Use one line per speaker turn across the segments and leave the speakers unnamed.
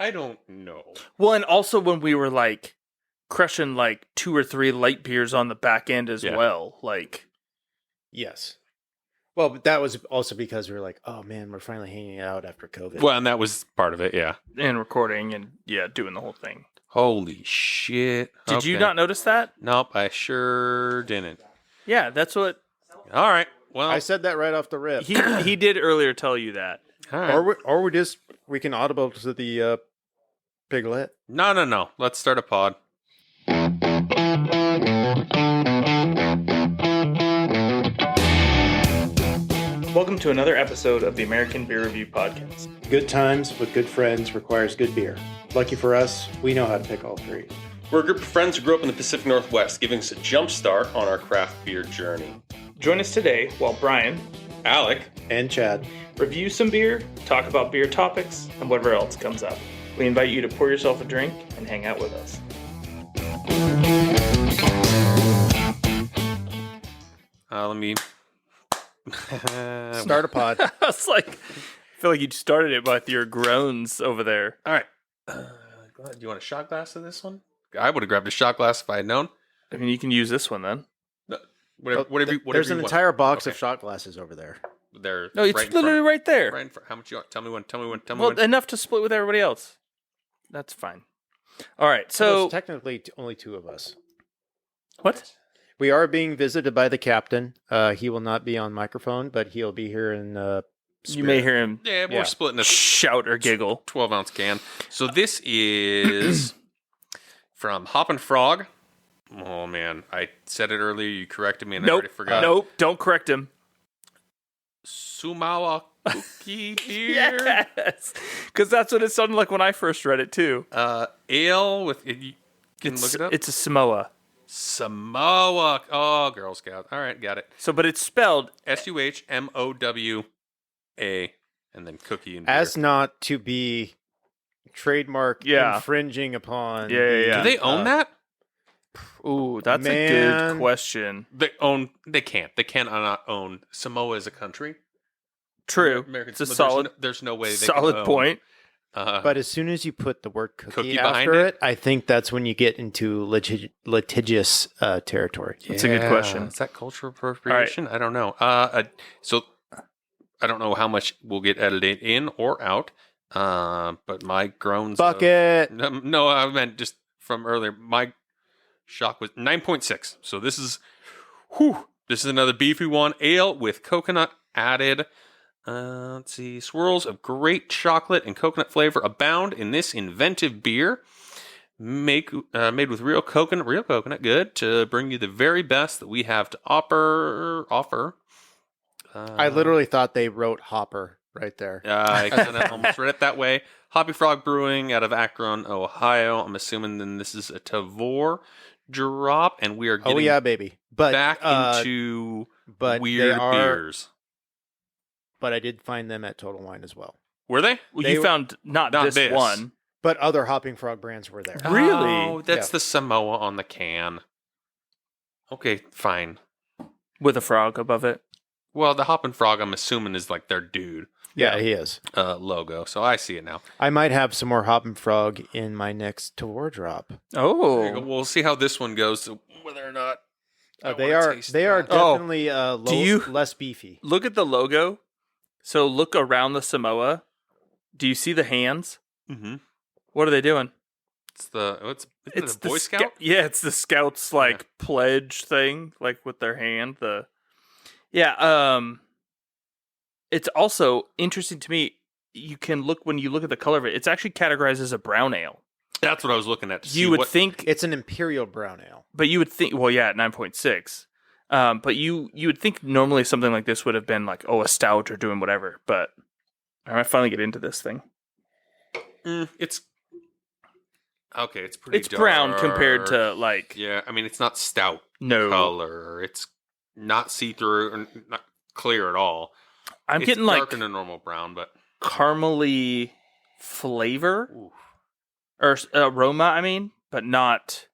I don't know.
Well, and also when we were like crushing like 2 or 3 light beers on the back end as well. Like,
yes. Well, but that was also because we were like, oh man, we're finally hanging out after COVID.
Well, and that was part of it, yeah.
and recording and doing the whole thing.
Holy shit.
Did you not notice that?
Nope, I sure didn't.
Yeah, that's what
All right. Well,
I said that right off the rip.
he did earlier tell you that.
all right.
Or we can audible to the piglet.
No. Let's start a pod.
Welcome to another episode of the American Beer Review Podcast.
Good times with good friends requires good beer. Lucky for us, we know how to pick all three.
We're a group of friends who grew up in the Pacific Northwest, giving us a jump start on our craft beer journey.
Join us today while Brian,
Alec,
And Chad.
review some beer, talk about beer topics, and whatever else comes up. We invite you to pour yourself a drink and hang out with us.
let me...
Start a pod.
I was like, I feel like you started it with your groans over there.
All right. Go ahead. Do you want a shot glass of this one? I would have grabbed a shot glass if I had known.
I mean, you can use this one then.
Whatever
There's
you
an
want.
entire box
Okay.
of shot glasses over there.
They're
No, it's
right in
literally
front.
right there.
Right in front. How much you want? Tell me when.
Well, enough to split with everybody else. That's fine. All right, so
There's technically only two of us.
what?
We are being visited by the captain. He will not be on microphone, but he'll be here in
You may hear him
Yeah, we're splitting a
shout or giggle.
12-ounce can. So this is from Hoppin Frog. Oh, man. I said it earlier. You corrected me, and I already forgot.
Nope, don't correct him.
Suh Mow cookie beer.
Yes, because that's what it sounded like when I first read it too.
Ale with... You can look it up.
It's a Samoa.
Samoa. Oh, Girl Scout. All right, got it.
So, but it's spelled
SUHMOWA, and then cookie and beer.
as not to be trademark infringing upon.
Yeah.
Do they own that?
Ooh, that's a good question.
They can't. They cannot own Samoa as a country.
True.
American,
it's a
but
solid.
There's no way they
solid
can own,
point.
But as soon as you put the word cookie
behind
after
it?
it, I think that's when you get into litigious territory.
That's a good question.
Is that cultural appropriation? I don't know. So I don't know how much will get edited in or out. But my groans.
Bucket.
No, I meant just from earlier. My shock was 9.6. So this is another beefy one. Ale with coconut added. Let's see. Swirls of great chocolate and coconut flavor abound in this inventive beer. Made with real coconut, good, to bring you the very best that we have to offer.
I literally thought they wrote Hopper right there.
I kind of almost read it that way. Hoppy Frog Brewing out of Akron, Ohio. I'm assuming then this is a Tavor drop, and we are getting
baby. But
back into weird beers.
But I did find them at Total Wine as well.
Were they?
Well, you found not this one.
But other Hopping Frog brands were there.
Really?
Oh, that's the Samoa on the can. Okay, fine.
With a frog above it.
Well, the Hoppin' Frog, I'm assuming, is like their dude.
Yeah, he is.
Logo. So I see it now.
I might have some more Hoppin' Frog in my next Tavor drop.
Oh.
We'll see how this one goes, so whether or not
they are definitely less beefy.
Look at the logo. So look around the Samoa. Do you see the hands?
Mm-hmm.
What are they doing?
It's the Boy Scout?
Yeah, it's the Scouts pledge thing, like with their hand. It's also interesting to me. You can look when you look at the color of it. It's actually categorized as a brown ale.
That's what I was looking at.
You would think
it's an imperial brown ale,
but you would think, at 9.6. But you would think normally something like this would have been like, a stout or doing whatever. But I might finally get into this thing.
It's okay. It's pretty.
It's brown compared to
Yeah, I mean, it's not stout
color.
It's not see-through or not clear at all.
I'm getting
darker than a normal brown, but
caramely flavor or aroma. I mean, but not.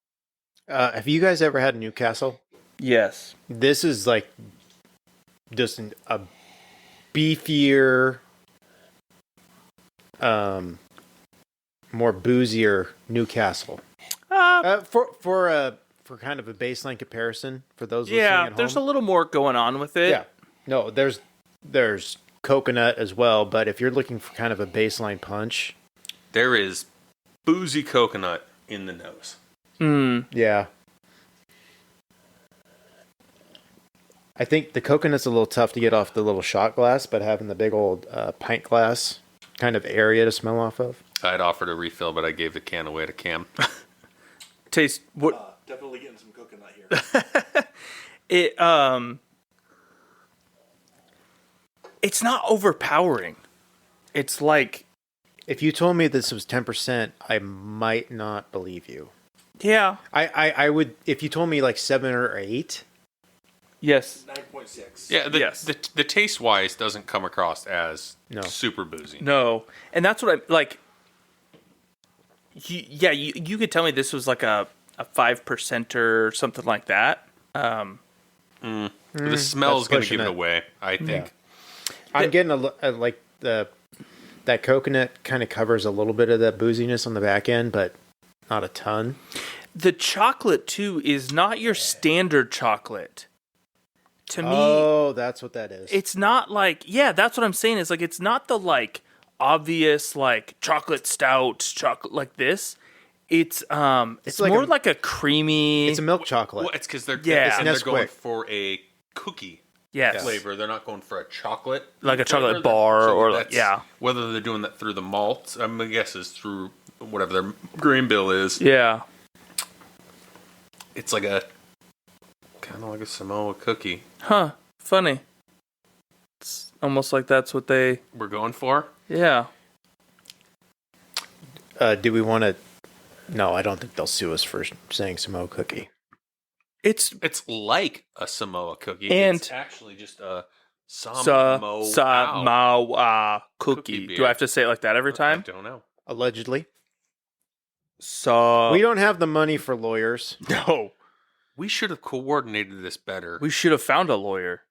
Have you guys ever had Newcastle?
Yes.
This is like just a beefier, more boozier Newcastle? For kind of a baseline comparison for those listening at home.
There's a little more going on with it.
Yeah. No, there's coconut as well, but if you're looking for kind of a baseline punch,
There is boozy coconut in the nose.
yeah. I think the coconut's a little tough to get off the little shot glass, but having the big old pint glass kind of area to smell off of.
I'd offered a refill, but I gave the can away to Cam.
Taste what
Definitely getting some coconut here.
it's not overpowering. It's like,
If you told me this was 10%, I might not believe you.
yeah,
I would, if you told me like 7 or 8.
yes.
9.6.
Yeah,
Yes.
the taste wise doesn't come across as
No.
super boozy.
No, and that's what I like. You could tell me this was like a 5% or something like that.
The smell's
that's
going to
pushing
give it
it.
away, I think.
I'm getting like that coconut kind of covers a little bit of that booziness on the back end, but not a ton.
The chocolate too is not your standard chocolate. To me,
Oh, that's what that is.
it's not like, that's what I'm saying. Is like, it's not the like obvious like chocolate stout chocolate like this. It's
like
more
a-
like a creamy.
It's a milk chocolate.
Well, it's because they're,
Yeah.
and they're going
Nesquik.
for a cookie
yes,
flavor. They're not going for a chocolate.
like a chocolate
flavor.
bar
So
or like,
that's- Whether they're doing that through the malt, my guess is through whatever their grain bill is.
yeah.
It's like a kind of like a Samoa cookie.
Huh. Funny. It's almost like that's what they.
We're going for.
Yeah.
Do we want to? No, I don't think they'll sue us for saying Suh Mow cookie.
It's
It's like a Samoa cookie.
And-
it's actually just a
Suh Mow
Cookie
cookie.
beer.
Do I have to say it like that every
I
time?
don't know.
Allegedly,
So
we don't have the money for lawyers.
no.
We should have coordinated this better.
We should have found a lawyer.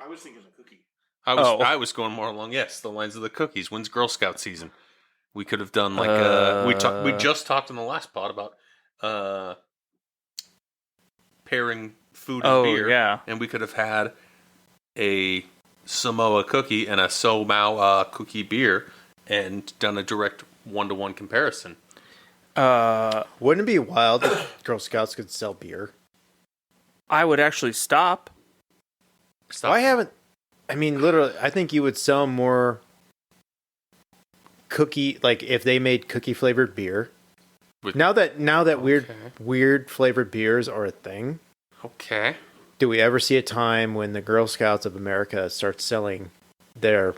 I was thinking of cookie.
I was going more along the lines of the cookies. When's Girl Scout season? We could have done like we just talked in the last pod about pairing food and
Oh,
beer.
yeah.
And we could have had a Samoa cookie and a Suh Mow cookie beer and done a direct 1-to-1 comparison.
Wouldn't it be wild if Girl Scouts could sell beer?
I would actually stop.
Stop.
Why haven't? I mean, literally, I think you would sell more cookie, like if they made cookie flavored beer.
With-
Now that
Okay.
weird flavored beers are a thing.
Okay.
Do we ever see a time when the Girl Scouts of America start selling their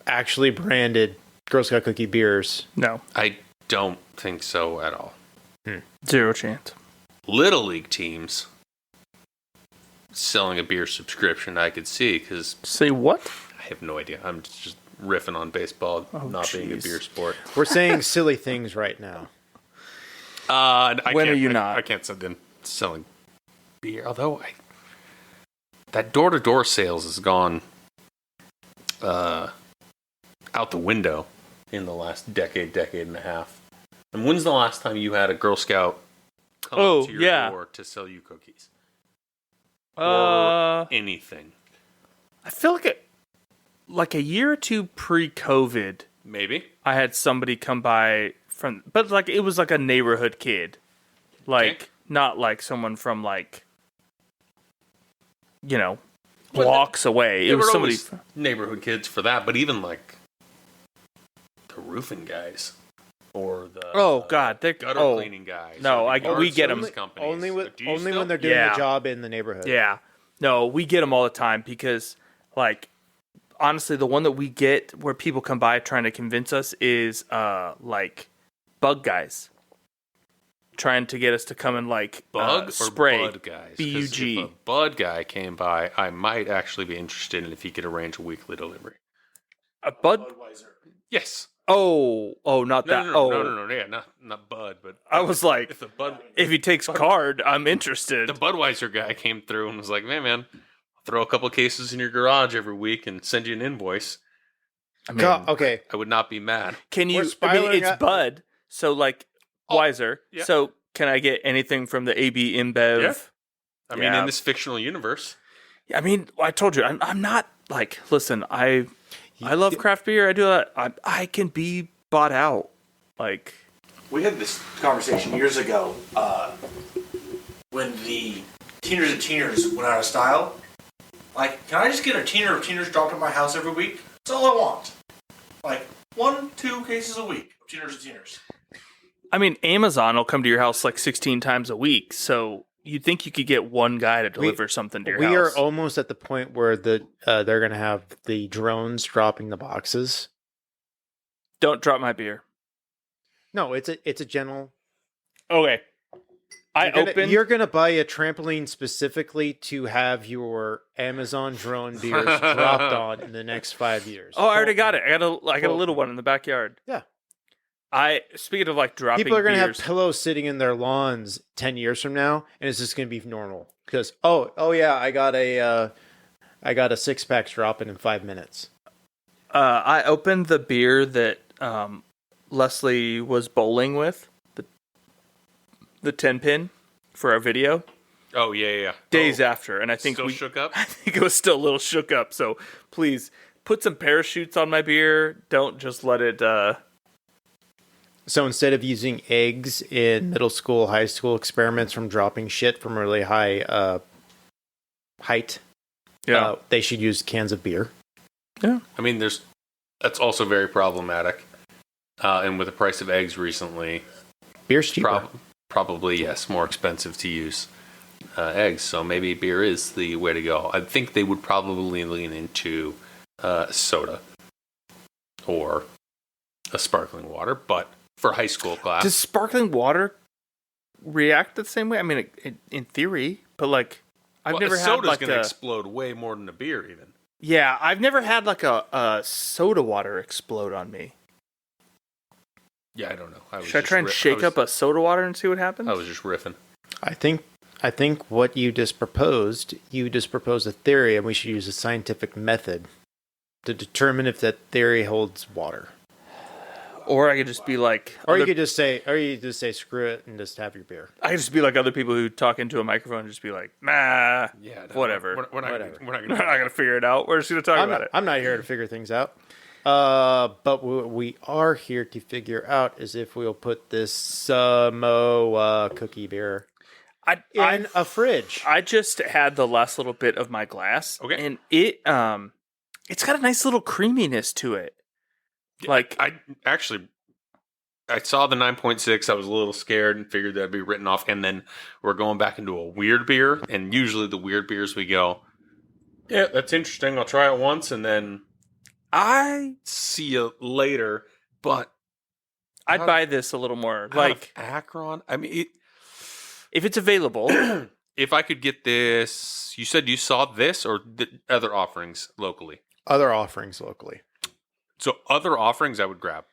actually branded Girl Scout cookie beers?
No.
I don't think so at all.
Zero chance.
Little League teams selling a beer subscription, I could see, because
Say what?
I have no idea. I'm just riffing on baseball not being a
jeez.
beer sport.
We're saying silly things right now.
When are you not?
I can't say them selling beer. Although that door-to-door sales has gone out the window in the last decade and a half. And when's the last time you had a Girl Scout come up to your door to sell you cookies or anything?
I feel like a year or two pre-COVID,
Maybe.
I had somebody come by but like it was like a neighborhood kid, like
Okay.
not like someone from like,
Well,
blocks away. It
There
was
were
somebody.
always neighborhood kids for that, but even like the roofing guys or the
Oh God, they're
gutter cleaning guys.
No,
or the
we
yard
get 'em.
service companies.
Only
Do you still?
when they're doing
Yeah.
the job in the neighborhood.
Yeah. No, we get them all the time because, like, honestly, the one that we get where people come by trying to convince us is, like, bug guys. Trying to get us to come and, like,
Bug or
spray.
bud guys? 'Cause
B-U-G.
If a bud guy came by, I might actually be interested in if he could arrange a weekly delivery.
A bud?
Budweiser.
Yes.
Oh, not that.
No, yeah, not Bud, but
I was like,
if the Bud,
if he takes card, I'm interested.
the Budweiser guy came through and was like, man, I'll throw a couple cases in your garage every week and send you an invoice.
I mean,
Okay.
I would not be mad.
can you?
We're
I mean,
spiraling
it's
out-
Bud, so like wiser.
yeah.
So can I get anything from the AB InBev?
Yeah. I mean,
Yeah.
in this fictional universe.
I mean, I told you, I'm not like. Listen, I love craft beer. I do that. I can be bought out. Like,
We had this conversation years ago when the Teeners and Teeners went out of style. Like, can I just get a teener of Teeners dropped at my house every week? That's all I want. Like, 1-2 cases a week of Teeners and Teeners.
I mean, Amazon will come to your house like 16 times a week, so you'd think you could get one guy to deliver something to your
We
house.
are almost at the point where they're going to have the drones dropping the boxes.
Don't drop my beer.
No, it's a general.
Okay.
You're gonna buy a trampoline specifically to have your Amazon drone beers dropped on in the next 5 years.
Oh, I already got it. I got a little one in the backyard.
Yeah.
Speaking of like dropping
People are gonna
beers,
have pillows sitting in their lawns 10 years from now, and it's just gonna be normal because oh yeah, I got a 6-pack dropping in 5 minutes.
I opened the beer that Leslie was bowling with, the 10-pin for our video,
Oh, yeah.
days
Oh,
after, and I think
still shook up?
I think it was still a little shook up. So please put some parachutes on my beer. Don't just let it.
So instead of using eggs in middle school, high school experiments from dropping shit from really high height, they should use cans of beer.
Yeah.
I mean, that's also very problematic. And with the price of eggs recently,
Beer's cheaper.
probably, yes, more expensive to use eggs. So maybe beer is the way to go. I think they would probably lean into soda or a sparkling water, but for high school class.
Does sparkling water react the same way? I mean, in theory, but like I've never had
soda's
like
going to explode way more than a beer even.
Yeah, I've never had like a soda water explode on me.
Yeah, I don't know.
Should I try and shake up a soda water and see what happens?
I was just riffing.
I think what you just proposed a theory, and we should use a scientific method to determine if that theory holds water.
Or I could just be like,
Or you could just say, screw it and just have your beer.
I could just be like other people who talk into a microphone and just be like, nah,
Yeah,
whatever.
We're not
Whatever.
going
We're not gonna figure it out. We're just gonna talk about it.
I'm not here to figure things out. But what we are here to figure out is if we'll put this Suh Mow cookie beer in a fridge.
I just had the last little bit of my glass,
Okay.
and it's got a nice little creaminess to it. Like
I saw the 9.6. I was a little scared and figured that'd be written off. And then we're going back into a weird beer. And usually the weird beers we go, yeah, that's interesting. I'll try it once and then I see you later. But
I'd buy this a little more.
out
Like
of Akron, I mean,
if it's available.
if I could get this, you said you saw this or the other offerings locally?
Other offerings locally.
So other offerings I would grab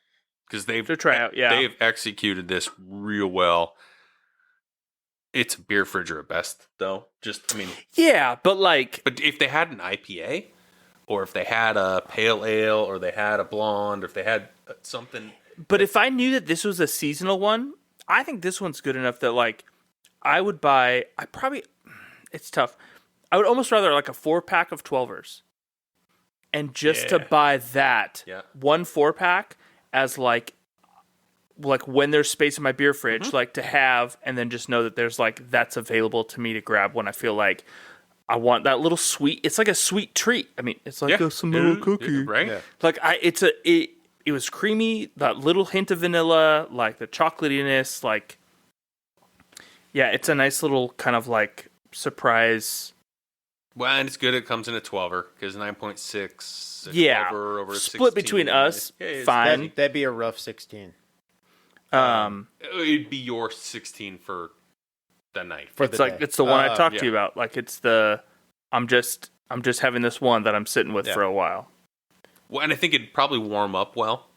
because they've
To try out, yeah.
they've executed this real well. It's a beer fridger at best, though.
Yeah, but like
But if they had an IPA, or if they had a pale ale, or they had a blonde, or if they had something,
But if I knew that this was a seasonal one, I think this one's good enough that like I would buy. It's tough. I would almost rather like a 4-pack of 12ers, and just to
Yeah.
buy that
Yeah.
one 4-pack as like when there's space in my beer fridge, like to have, and then just know that there's like that's available to me to grab when I feel like I want that little sweet. It's like a sweet treat. I mean, it's like a Samoa cookie,
right?
Yeah.
like it was creamy, that little hint of vanilla, like the chocolatiness, like yeah, it's a nice little kind of like surprise.
Well, and it's good. It comes in a 12er because 9.6.
Yeah,
12er over a
split
16.
between us,
Yeah, it's-
fine.
That'd be a rough 16
It'd be your 16 for the night.
for
It's
the
like
day.
it's the one I talked to
yeah.
you about. Like it's the I'm just having this one that I'm sitting with
Yeah.
for a while.
Well, and I think it'd probably warm up well.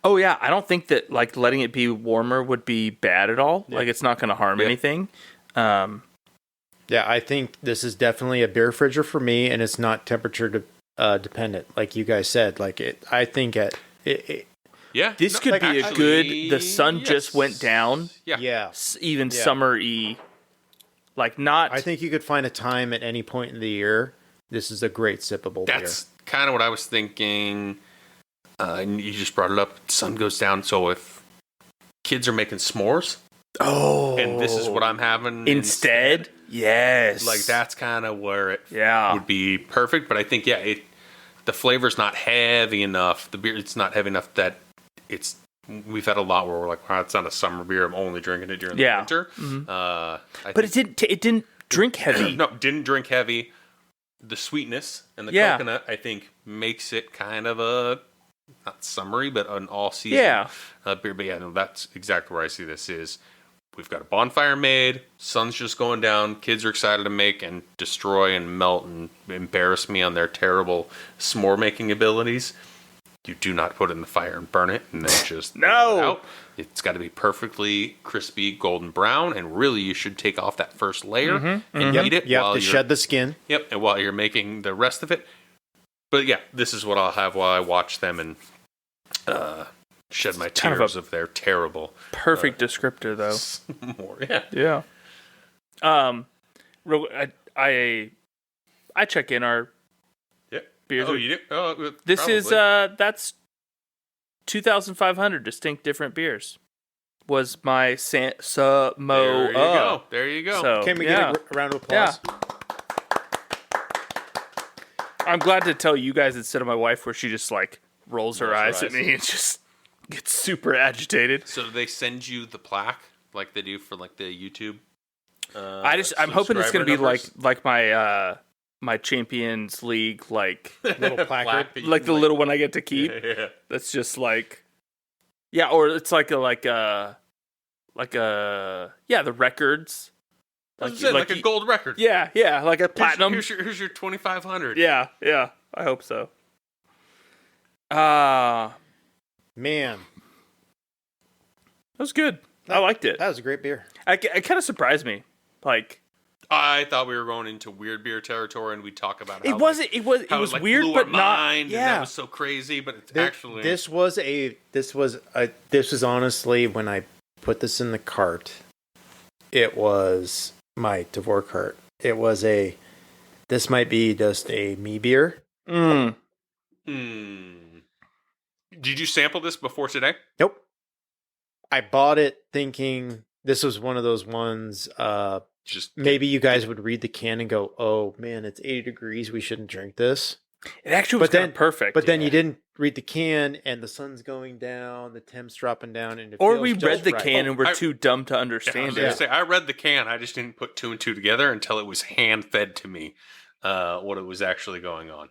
Oh yeah, I don't think that like letting it be warmer would be bad at all. Like it's not going to harm
Yeah.
anything.
Yeah, I think this is definitely a beer fridger for me, and it's not temperature dependent, like you guys said. Like I think
Yeah.
This could be a good. The sun just
yes.
went down.
yeah.
Even summer-y. Like not.
I think you could find a time at any point in the year. This is a great sippable beer.
That's kind of what I was thinking. And you just brought it up. Sun goes down. So if kids are making s'mores, and this is what I'm having
instead. Yes.
Like that's kind of where it
Yeah.
would be perfect. But I think the flavor's not heavy enough. The beer, it's not heavy enough that it's. We've had a lot where we're like, wow, it's not a summer beer. I'm only drinking it during the winter.
Mm-hmm. But it didn't drink heavy.
No, didn't drink heavy. The sweetness and the coconut, I think, makes it kind of a not summery, but an all season beer. But yeah, no, that's exactly where I see this is. We've got a bonfire made. Sun's just going down. Kids are excited to make and destroy and melt and embarrass me on their terrible s'more making abilities. You do not put it in the fire and burn it and then just throw it out. It's got to be perfectly crispy, golden brown, and really you should take off that first layer and eat it.
You have to shed the skin.
Yep, and while you're making the rest of it. But yeah, this is what I'll have while I watch them and shed my tears of their terrible.
Perfect descriptor, though.
S'more,
yeah. I check in our beers.
Oh, you do? Oh,
this
probably.
is that's 2,500 distinct different beers. Was my Suh Mow.
There you go. There you go.
So,
Can we get a round of applause?
Yeah. I'm glad to tell you guys instead of my wife, where she just like rolls her eyes at me and just gets super agitated.
So do they send you the plaque like they do for like the YouTube?
I'm hoping it's gonna be like my my Champions League like
Little placard.
like the little one I get to keep.
Yeah.
That's just like or it's like the records.
Like a gold record.
Yeah, like a platinum.
Here's your 2,500.
Yeah, I hope so.
Man,
that was good. I liked it.
that was a great beer.
It kind of surprised me. Like
I thought we were going into weird beer territory, and we'd talk about how
it wasn't. It was
like,
weird,
blew
but
our
not.
mind, and that was so crazy. But it's actually
This was honestly, when I put this in the cart, it was my Devore cart. It was this might be just a me beer.
Mm.
Did you sample this before today?
Nope. I bought it thinking this was one of those ones.
Just
Maybe you guys would read the can and go, "Oh man, it's 80 degrees. We shouldn't drink this."
It actually was kind of perfect.
But then you didn't read the can, and the sun's going down, the temps dropping down, and
we read the can and we're too dumb to understand it.
I read the can. I just didn't put two and two together until it was hand fed to me what it was actually going on.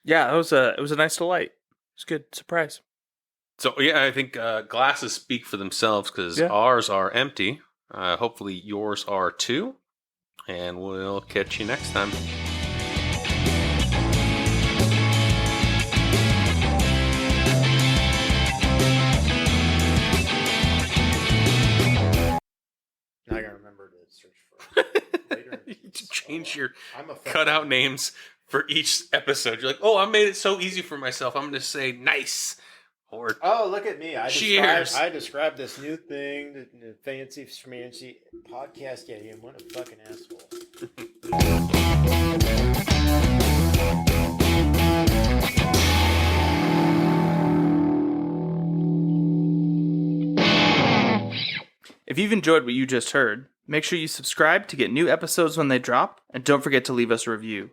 Yeah, it was a nice delight. It was a good surprise.
So yeah, I think glasses speak for themselves because ours are empty. Hopefully yours are too. And we'll catch you next time.
Now I gotta remember to search for later.
You change your cutout names for each episode. You're like, oh, I made it so easy for myself. I'm going to say nice. Or
look at me.
Cheers.
I described this new thing, the fancy schmancy podcast. Yeah, what a fucking asshole.
If you've enjoyed what you just heard, make sure you subscribe to get new episodes when they drop, and don't forget to leave us a review.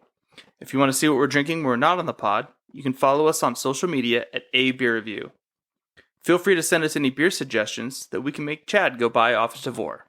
If you want to see what we're drinking when we're not on the pod, you can follow us on social media at ABR Review. Feel free to send us any beer suggestions that we can make Chad go buy off his Devore.